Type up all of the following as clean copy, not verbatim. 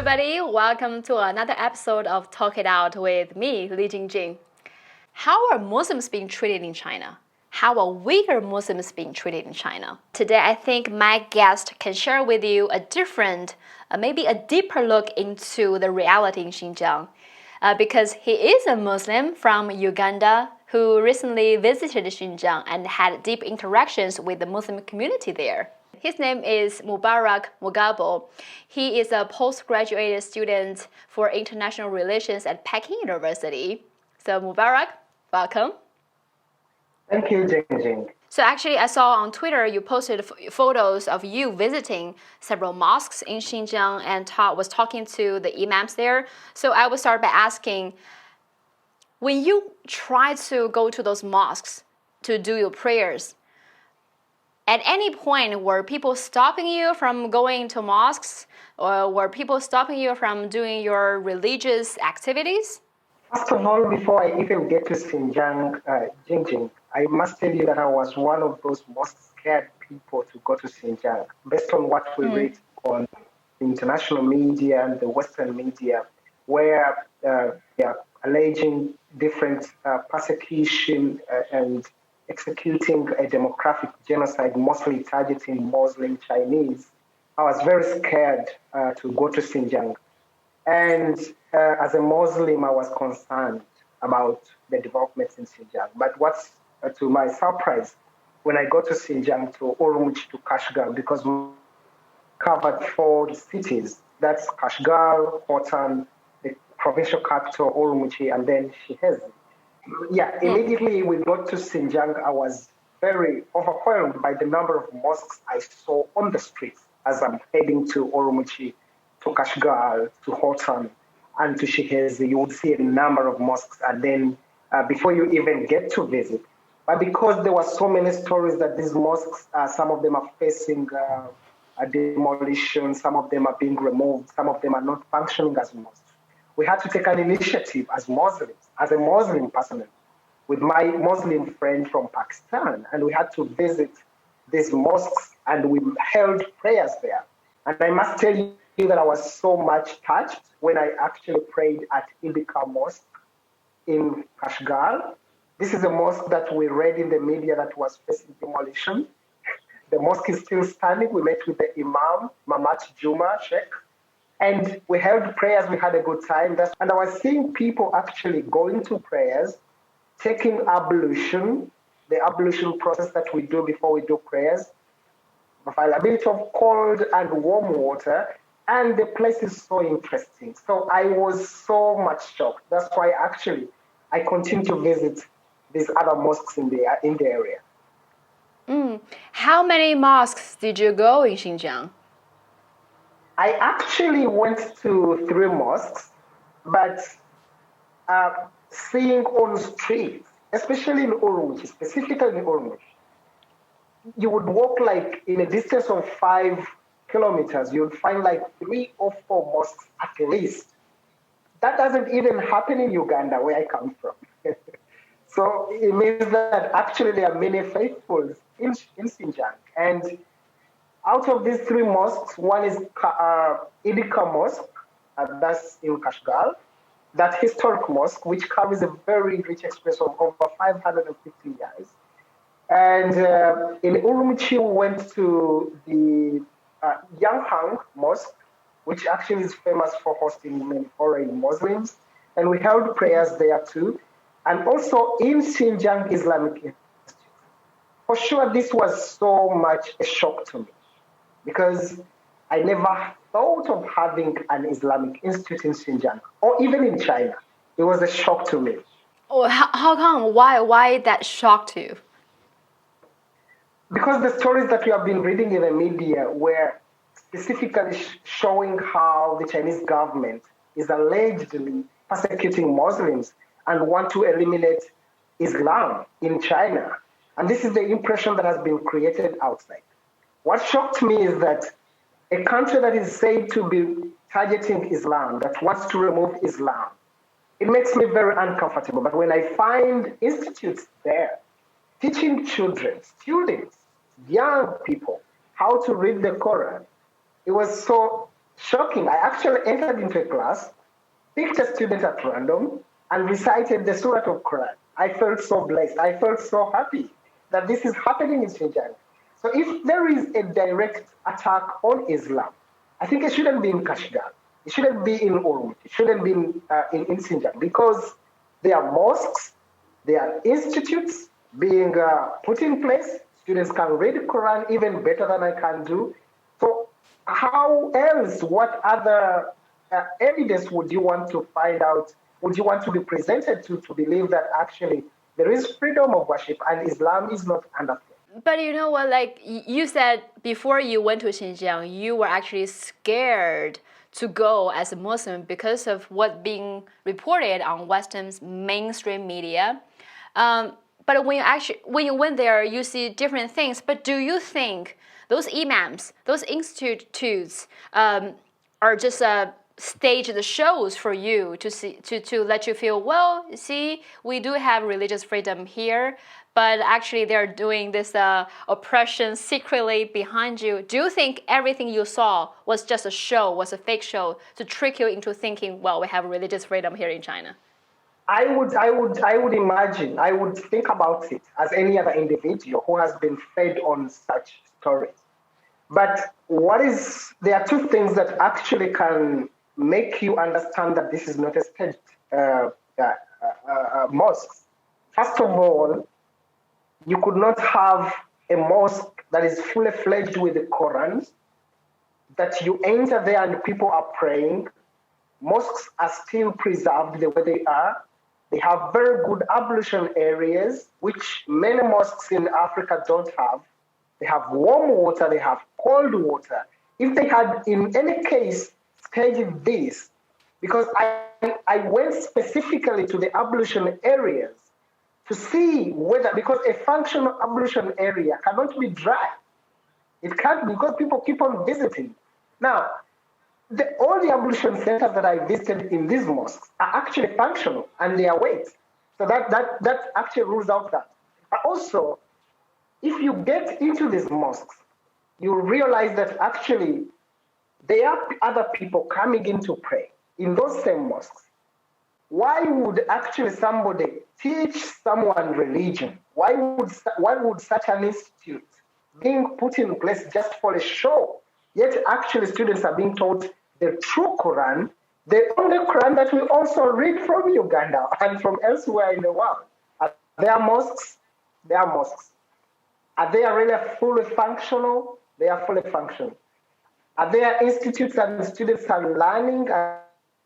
everybody. Welcome to another episode of Talk It Out with me, Li Jingjing. How are Muslims being treated in China? How are Uyghur Muslims being treated in China? Today, I think my guest can share with you a different, maybe a deeper look into the reality in Xinjiang. Because he is a Muslim from Uganda who recently visited Xinjiang and had deep interactions with the Muslim community there. His name is Mubarak Mugabo. He is a postgraduate student for international relations at Peking University. So Mubarak, welcome. Thank you, Jingjing. So actually, I saw on Twitter you posted photos of you visiting several mosques in Xinjiang and was talking to the imams there. So I will start by asking, when you try to go to those mosques to do your prayers, at any point were people stopping you from going to mosques, or were people stopping you from doing your religious activities? First of all, before I even get to Xinjiang, Jingjing, I must tell you that I was one of those most scared people to go to Xinjiang, based on what we read on the international media and the Western media, where they are alleging different persecution and executing a demographic genocide, mostly targeting Muslim Chinese. I was very scared to go to Xinjiang. And as a Muslim, I was concerned about the developments in Xinjiang. But what's to my surprise, when I got to Xinjiang, to Urumqi, to Kashgar, because we covered 4 cities, that's Kashgar, Hotan, the provincial capital, Urumqi, and then Shihezi. Yeah, immediately we got to Xinjiang, I was very overwhelmed by the number of mosques I saw on the streets as I'm heading to Urumqi, to Kashgar, to Hotan, and to Shihezi. You would see a number of mosques, and then before you even get to visit. But because there were so many stories that these mosques, some of them are facing a demolition, some of them are being removed, some of them are not functioning as mosques. We had to take an initiative as Muslims, as a Muslim person, with my Muslim friend from Pakistan, and we had to visit these mosques, and we held prayers there. And I must tell you that I was so much touched when I actually prayed at Ibika Mosque in Kashgar. This is a mosque that we read in the media that was facing demolition. The mosque is still standing. We met with the Imam, Mamat Juma Sheikh, and we held prayers. We had a good time. And I was seeing people actually going to prayers, taking ablution, the ablution process that we do before we do prayers, availability of cold and warm water, and the place is so interesting. So I was so much shocked. That's why actually I continue to visit these other mosques in the area. How many mosques did you go in Xinjiang? I actually went to 3 mosques, but seeing on streets, especially in Urumqi, specifically in Urumqi, you would walk like in a distance of 5 kilometers, you would find like 3 or 4 mosques at least. That doesn't even happen in Uganda, where I come from. So it means that actually there are many faithfuls in Xinjiang. And out of these 3 mosques, one is Ibika Mosque, that's in Kashgar, that historic mosque, which carries a very rich experience of over 550 years. And in Urumqi, we went to the Yanghang Mosque, which actually is famous for hosting many foreign Muslims. And we held prayers there too. And also in Xinjiang Islamic Institute. For sure, this was so much a shock to me, because I never thought of having an Islamic institute in Xinjiang, or even in China. It was a shock to me. Oh, how come? Why that shocked you? Because the stories that we have been reading in the media were specifically showing how the Chinese government is allegedly persecuting Muslims and want to eliminate Islam in China. And this is the impression that has been created outside. What shocked me is that a country that is said to be targeting Islam, that wants to remove Islam, it makes me very uncomfortable. But when I find institutes there teaching children, students, young people, how to read the Quran, it was so Shocking. I actually entered into a class, picked a student at random, and recited the Surah of Quran. I felt so blessed. I felt so happy that this is happening in Xinjiang. So if there is a direct attack on Islam, I think it shouldn't be in Kashgar. It shouldn't be in Urumqi. It shouldn't be in Xinjiang because there are mosques, there are institutes being put in place. Students can read the Quran even better than I can do. So how else, what other evidence would you want to find out, would you want to be presented to believe that actually there is freedom of worship and Islam is not under threat? But you know what, like you said before you went to Xinjiang, you were actually scared to go as a Muslim because of what being reported on Western's mainstream media. But when you went there, you see different things. But do you think those imams, those institutes, are just staged shows for you to let you feel, well, see, we do have religious freedom here, but actually they're doing this oppression secretly behind you? Do you think everything you saw was just a show, was a fake show to trick you into thinking, well, we have religious freedom here in China? I would imagine, I would think about it as any other individual who has been fed on such stories. But there are two things that actually can make you understand that this is not a staged mosque. First of all, you could not have a mosque that is fully fledged with the Quran, that you enter there and people are praying. Mosques are still preserved the way they are. They have very good ablution areas, which many mosques in Africa don't have. They have warm water, they have cold water. If they had, in any case, staged this, because I went specifically to the ablution areas to see whether, because a functional ablution area cannot be dry. It can't, because people keep on visiting. Now, all the ablution centers that I visited in these mosques are actually functional and they are wet. So that actually rules out that. But also, if you get into these mosques, you realize that actually there are other people coming in to pray in those same mosques. Why would actually somebody teach someone religion? Why would such an institute being put in place just for a show? Yet actually students are being taught the true Quran, the only Quran that we also read from Uganda and from elsewhere in the world. Are there mosques? There are mosques. Are they really fully functional? They are fully functional. Are there institutes and students are learning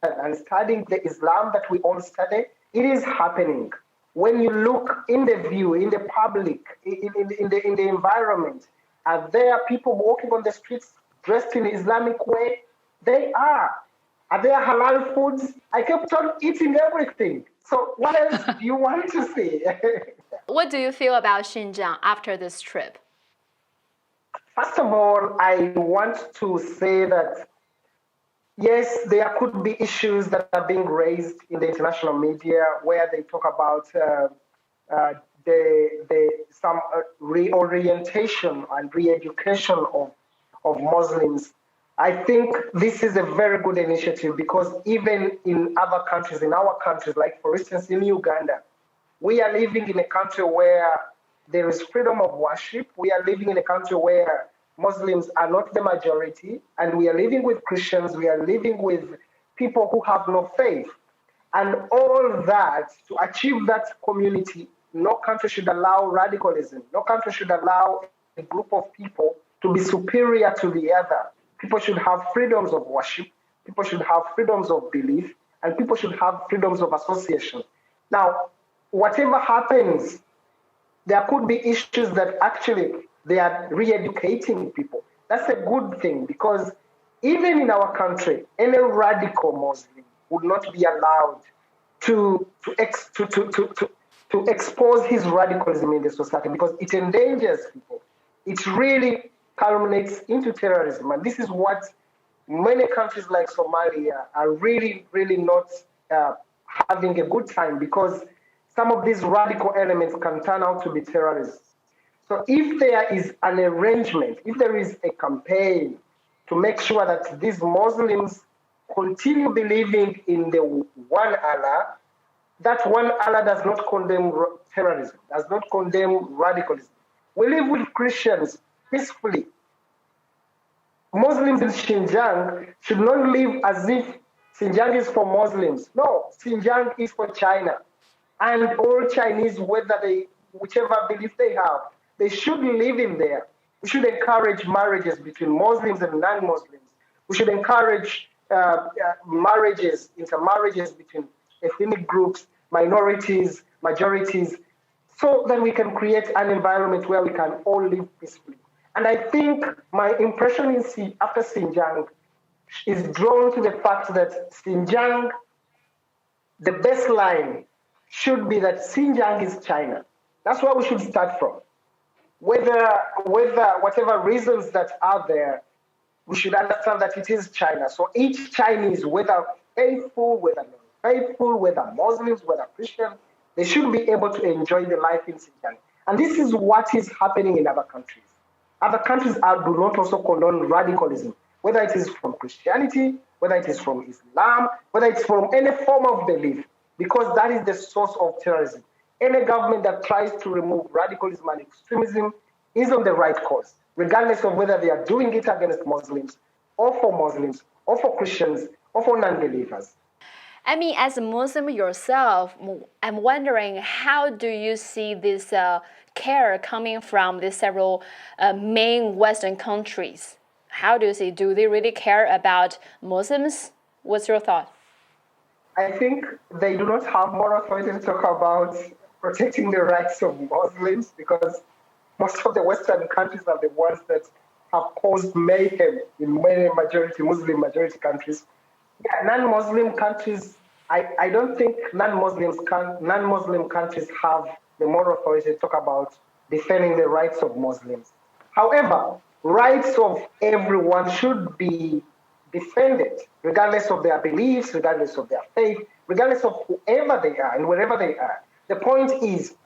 and studying the Islam that we all study? It is happening. When you look in the view, in the public, in the environment, are there people walking on the streets dressed in Islamic way? They are. Are there halal foods? I kept on eating everything. So what else do you want to see? What do you feel about Xinjiang after this trip? First of all, I want to say that yes, there could be issues that are being raised in the international media where they talk about some reorientation and re-education of Muslims. I think this is a very good initiative because even in other countries, in our countries, like for instance in Uganda, we are living in a country where there is freedom of worship. We are living in a country where Muslims are not the majority, and we are living with Christians. We are living with people who have no faith. And all that, to achieve that community, no country should allow radicalism. No country should allow a group of people to be superior to the other. People should have freedoms of worship. People should have freedoms of belief, and people should have freedoms of association. Now, whatever happens, there could be issues that actually they are re-educating people. That's a good thing because even in our country, any radical Muslim would not be allowed to expose his radicalism in the society because it endangers people. It really culminates into terrorism. And this is what many countries like Somalia are really, really not having a good time because some of these radical elements can turn out to be terrorists. So if there is an arrangement, if there is a campaign to make sure that these Muslims continue believing in the one Allah. That one Allah does not condemn terrorism, does not condemn radicalism. We live with Christians peacefully. Muslims in Xinjiang should not live as if Xinjiang is for Muslims. No, Xinjiang is for China. And all Chinese, whichever belief they have, they should live in there. We should encourage marriages between Muslims and non-Muslims. We should encourage intermarriages between ethnic groups, minorities, majorities, so that we can create an environment where we can all live peacefully. And I think my impression after Xinjiang is drawn to the fact that Xinjiang, the baseline should be that Xinjiang is China. That's where we should start from. Whatever reasons that are there, we should understand that it is China. So each Chinese, whether faithful, whether non-faithful, whether Muslims, whether Christians, they should be able to enjoy the life in Xinjiang. And this is what is happening in other countries. Other countries do not also condone radicalism, whether it is from Christianity, whether it is from Islam, whether it's from any form of belief, because that is the source of terrorism. Any government that tries to remove radicalism and extremism is on the right course, regardless of whether they are doing it against Muslims, or for Christians, or for non-believers. I mean, as a Muslim yourself, I'm wondering, how do you see this care coming from the several main Western countries? How do you see? Do they really care about Muslims? What's your thought? I think they do not have more authority to talk about protecting the rights of Muslims, because most of the Western countries are the ones that have caused mayhem in many Muslim majority countries. Yeah, non-Muslim countries, I don't think non-Muslim countries have the moral authority to talk about defending the rights of Muslims. However, rights of everyone should be defended, regardless of their beliefs, regardless of their faith, regardless of whoever they are and wherever they are. The point is,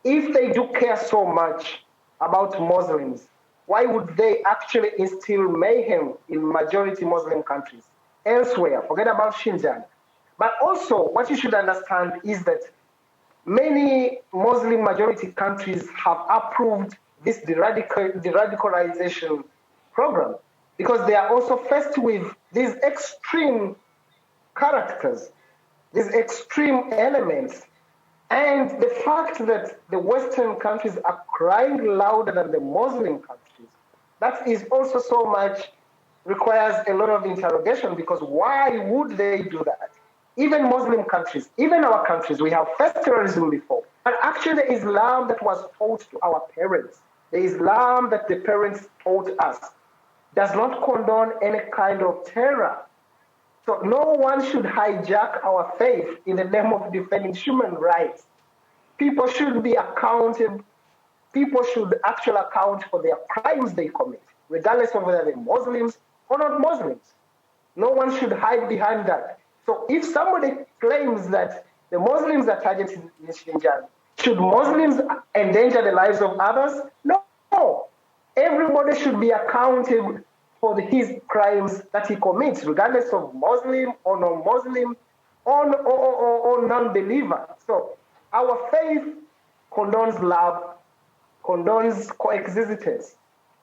if they do care so much about Muslims, why would they actually instill mayhem in majority Muslim countries elsewhere? Forget about Xinjiang. But also, what you should understand is that many Muslim majority countries have approved this deradicalization program, because they are also faced with these extreme characters, these extreme elements. And the fact that the Western countries are crying louder than the Muslim countries, that is also so much requires a lot of interrogation, because why would they do that? Even Muslim countries, even our countries, we have faced terrorism before. But actually the Islam that was taught to our parents, the Islam that the parents taught us, does not condone any kind of terror. So no one should hijack our faith in the name of defending human rights. People should be accountable. People should actually account for their crimes they commit, regardless of whether they're Muslims or not Muslims. No one should hide behind that. So if somebody claims that the Muslims are targeted in Xinjiang, should Muslims endanger the lives of others? No. Everybody should be accountable for his crimes that he commits, regardless of Muslim or non-Muslim or non-believer. So our faith condones love, condones coexistence.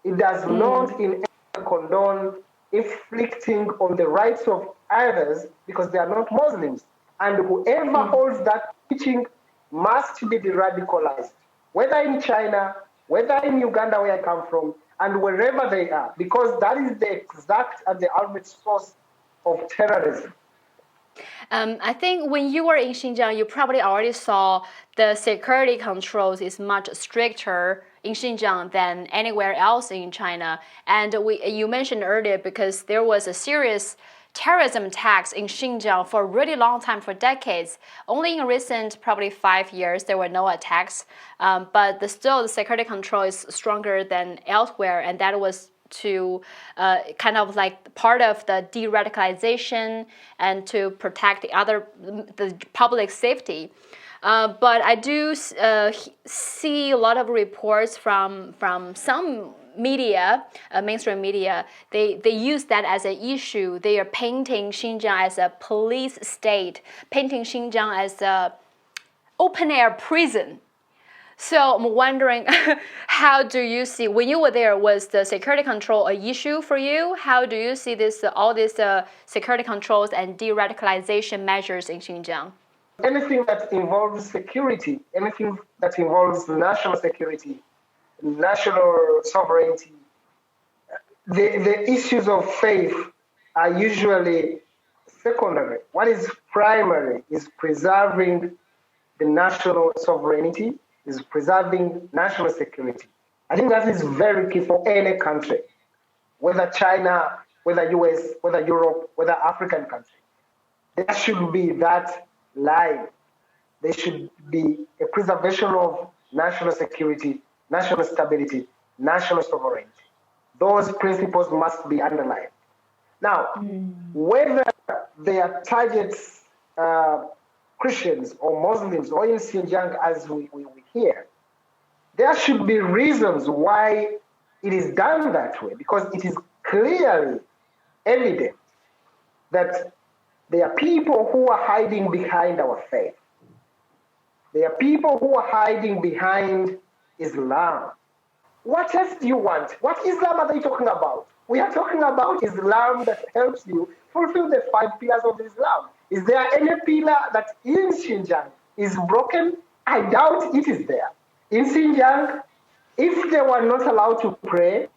It does not in any way condone inflicting on the rights of others because they are not Muslims. And whoever holds that teaching must be de-radicalized, whether in China, whether in Uganda, where I come from, and wherever they are, because that is the exact and the ultimate source of terrorism. I think when you were in Xinjiang, you probably already saw the security controls is much stricter in Xinjiang than anywhere else in China. And you mentioned earlier, because there was a serious terrorism attacks in Xinjiang for a really long time, for decades. Only in recent, probably 5 years, there were no attacks. But still, the security control is stronger than elsewhere, and that was to kind of like part of the de-radicalization and to protect the public safety. But I do see a lot of reports from some media, mainstream media, they use that as an issue. They are painting Xinjiang as a police state, painting Xinjiang as a open-air prison. So I'm wondering, how do you see, when you were there, was the security control an issue for you? How do you see this, all these security controls and de-radicalization measures in Xinjiang? Anything that involves security, anything that involves national security, national sovereignty, the issues of faith are usually secondary. What is primary is preserving the national sovereignty, is preserving national security. I think that is very key for any country, whether China, whether US, whether Europe, whether African country. There should be that line. There should be a preservation of national security, national stability, national sovereignty. Those principles must be underlined. Now, whether their targets Christians or Muslims or in Xinjiang, as we hear, there should be reasons why it is done that way, because it is clearly evident that there are people who are hiding behind our faith. There are people who are hiding behind Islam. What else do you want? What Islam are they talking about? We are talking about Islam that helps you fulfill the 5 pillars of Islam. Is there any pillar that in Xinjiang is broken? I doubt it is there. In Xinjiang, if they were not allowed to pray,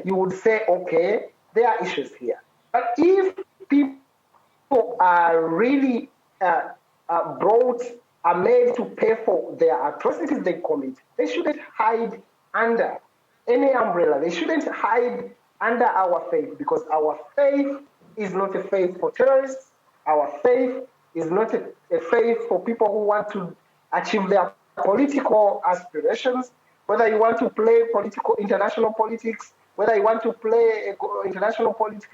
you would say, okay, there are issues here. But if people are really are made to pay for their atrocities they commit, they shouldn't hide under any umbrella. They shouldn't hide under our faith, because our faith is not a faith for terrorists. Our faith is not a faith for people who want to achieve their political aspirations. Whether you want to play international politics, whether you want to play international politics,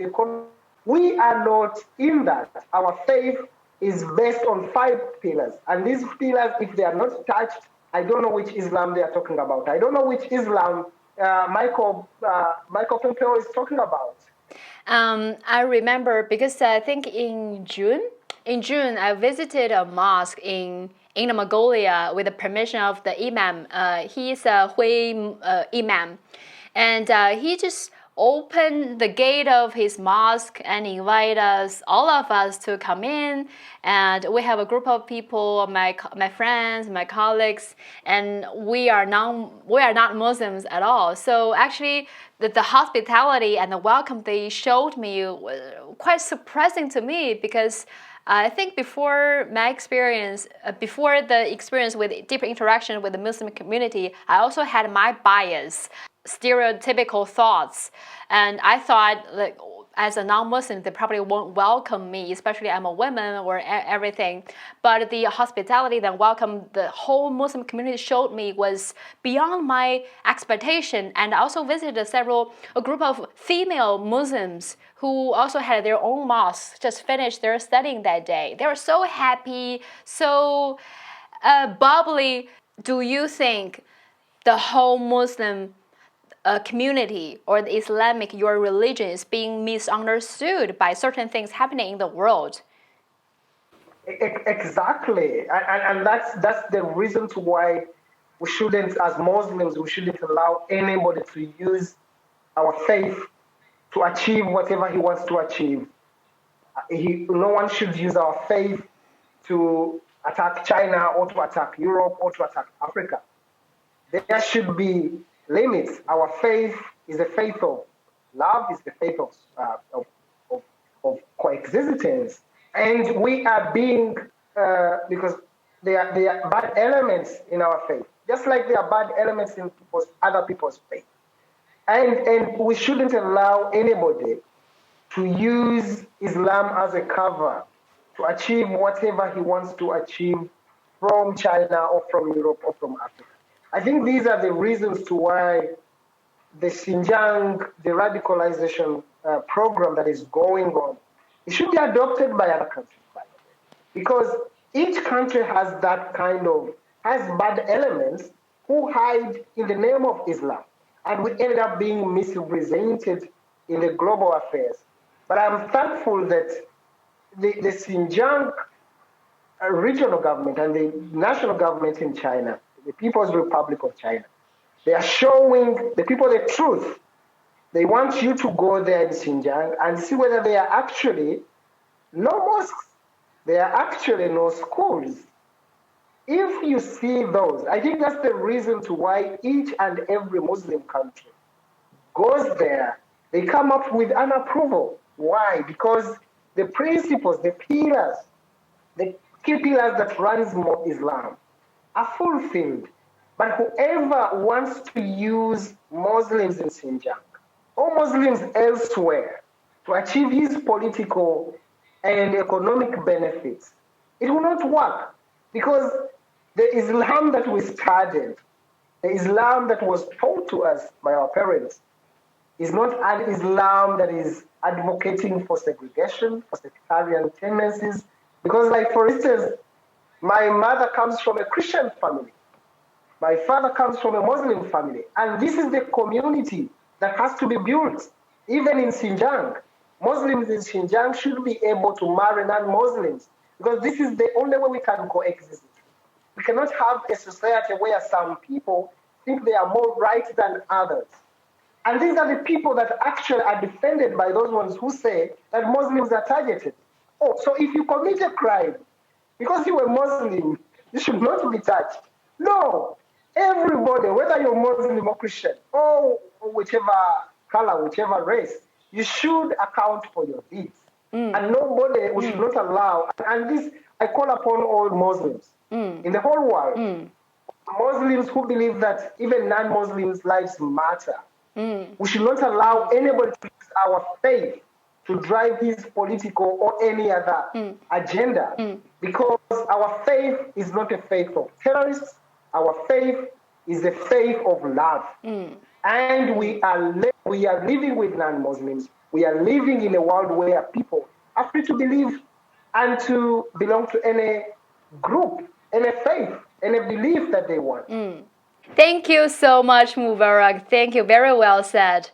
we are not in that. Our faith is based on 5 pillars. And these pillars, if they are not touched, I don't know which Islam they are talking about. I don't know which Islam Michael Pompeo is talking about. I remember, because I think in June, I visited a mosque in Inner Mongolia with the permission of the imam. He's a Hui imam, and he just opened the gate of his mosque and invite us, all of us, to come in. And we have a group of people, my friends, my colleagues, and we are not Muslims at all. So actually, the hospitality and the welcome they showed me was quite surprising to me, because I think before my experience, before the experience with deeper interaction with the Muslim community, I also had my bias, stereotypical thoughts, and I thought, like, as a non-Muslim, they probably won't welcome me, especially I'm a woman or everything. But the hospitality that welcome the whole Muslim community showed me was beyond my expectation. And I also visited a group of female Muslims who also had their own mosques, just finished their studying that day. They were so happy, so bubbly. Do you think the whole Muslim community or the Islamic, your religion, is being misunderstood by certain things happening in the world? Exactly, and that's the reason to why we shouldn't, as Muslims, we shouldn't allow anybody to use our faith to achieve whatever he wants to achieve. No one should use our faith to attack China or to attack Europe or to attack Africa. There should be limits. Our faith is a faith of love, is the faith of coexistence. And we are being, because there are bad elements in our faith, just like there are bad elements in other people's faith. And we shouldn't allow anybody to use Islam as a cover to achieve whatever he wants to achieve from China or from Europe or from Africa. I think these are the reasons to why the Xinjiang Deradicalization program that is going on, it should be adopted by other countries, by the way, because each country has has bad elements who hide in the name of Islam. and we ended up being misrepresented in the global affairs. But I'm thankful that the Xinjiang regional government and the national government in China, the People's Republic of China, they are showing the people the truth. They want you to go there in Xinjiang and see whether there are actually no mosques, there are actually no schools. If you see those, I think that's the reason to why each and every Muslim country goes there. They come up with an approval. Why? Because the principles, the pillars, the key pillars that runs Islam are fulfilled. But whoever wants to use Muslims in Xinjiang or Muslims elsewhere to achieve his political and economic benefits, it will not work, because the Islam that we studied, the Islam that was taught to us by our parents, is not an Islam that is advocating for segregation, for sectarian tendencies. Because, like, for instance, my mother comes from a Christian family. My father comes from a Muslim family. And this is the community that has to be built. Even in Xinjiang, Muslims in Xinjiang should be able to marry non-Muslims, because this is the only way we can coexist. We cannot have a society where some people think they are more right than others. And these are the people that actually are defended by those ones who say that Muslims are targeted. Oh, so if you commit a crime, because you were Muslim, you should not be touched. No, everybody, whether you're Muslim or Christian, or whichever color, whichever race, you should account for your deeds. And nobody, we should not allow, and this, I call upon all Muslims in the whole world, Muslims who believe that even non-Muslims' lives matter. We should not allow anybody to use our faith to drive his political or any other agenda, because our faith is not a faith of terrorists. Our faith is a faith of love. And we are living with non-Muslims. We are living in a world where people are free to believe and to belong to any group, any faith, any belief that they want. Thank you so much, Mubarak. Thank you. Very well said.